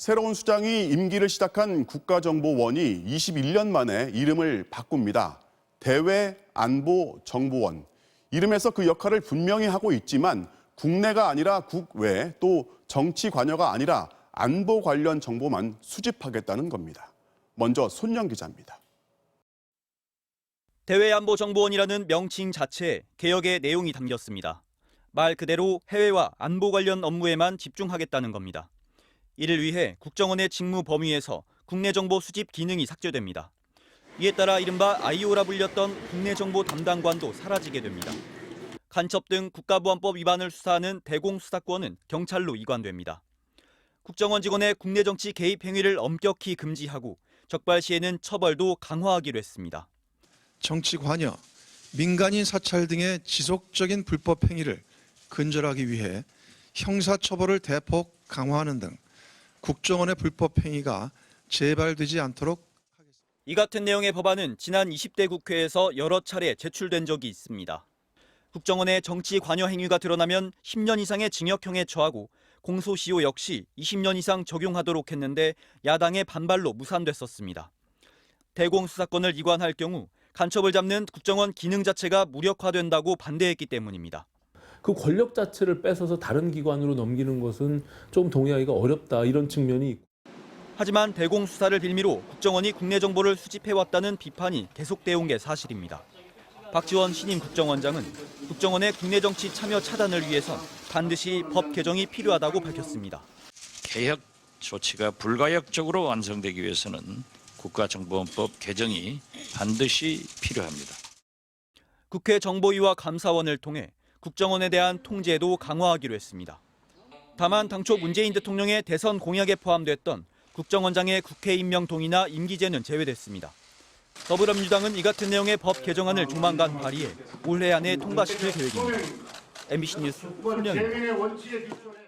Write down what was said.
새로운 수장이 임기를 시작한 국가정보원이 21년 만에 이름을 바꿉니다. 대외안보정보원. 이름에서 그 역할을 분명히 하고 있지만 국내가 아니라 국외 또 정치 관여가 아니라 안보 관련 정보만 수집하겠다는 겁니다. 먼저 손영 기자입니다. 대외안보정보원이라는 명칭 자체에 개혁의 내용이 담겼습니다. 말 그대로 해외와 안보 관련 업무에만 집중하겠다는 겁니다. 이를 위해 국정원의 직무 범위에서 국내 정보 수집 기능이 삭제됩니다. 이에 따라 이른바 IO라 불렸던 국내 정보 담당관도 사라지게 됩니다. 간첩 등 국가보안법 위반을 수사하는 대공수사권은 경찰로 이관됩니다. 국정원 직원의 국내 정치 개입 행위를 엄격히 금지하고 적발 시에는 처벌도 강화하기로 했습니다. 정치 관여, 민간인 사찰 등의 지속적인 불법 행위를 근절하기 위해 형사처벌을 대폭 강화하는 등 국정원의 불법 행위가 재발되지 않도록 하겠습니다. 이 같은 내용의 법안은 지난 20대 국회에서 여러 차례 제출된 적이 있습니다. 국정원의 정치 관여 행위가 드러나면 10년 이상의 징역형에 처하고 공소시효 역시 20년 이상 적용하도록 했는데 야당의 반발로 무산됐었습니다. 대공수사권을 이관할 경우 간첩을 잡는 국정원 기능 자체가 무력화된다고 반대했기 때문입니다. 그 권력 자체를 뺏어서 다른 기관으로 넘기는 것은 좀 동의하기가 어렵다, 이런 측면이 있고. 하지만 대공수사를 빌미로 국정원이 국내 정보를 수집해왔다는 비판이 계속돼 온 게 사실입니다. 박지원 신임 국정원장은 국정원의 국내 정치 참여 차단을 위해선 반드시 법 개정이 필요하다고 밝혔습니다. 개혁 조치가 불가역적으로 완성되기 위해서는 국가정보원법 개정이 반드시 필요합니다. 국회 정보위와 감사원을 통해 국정원에 대한 통제도 강화하기로 했습니다. 다만 당초 문재인 대통령의 대선 공약에 포함됐던 국정원장의 국회 임명 동의나 임기제는 제외됐습니다. 더불어민주당은 이 같은 내용의 법 개정안을 조만간 발의해 올해 안에 통과시킬 계획입니다. MBC 뉴스 손영입니다.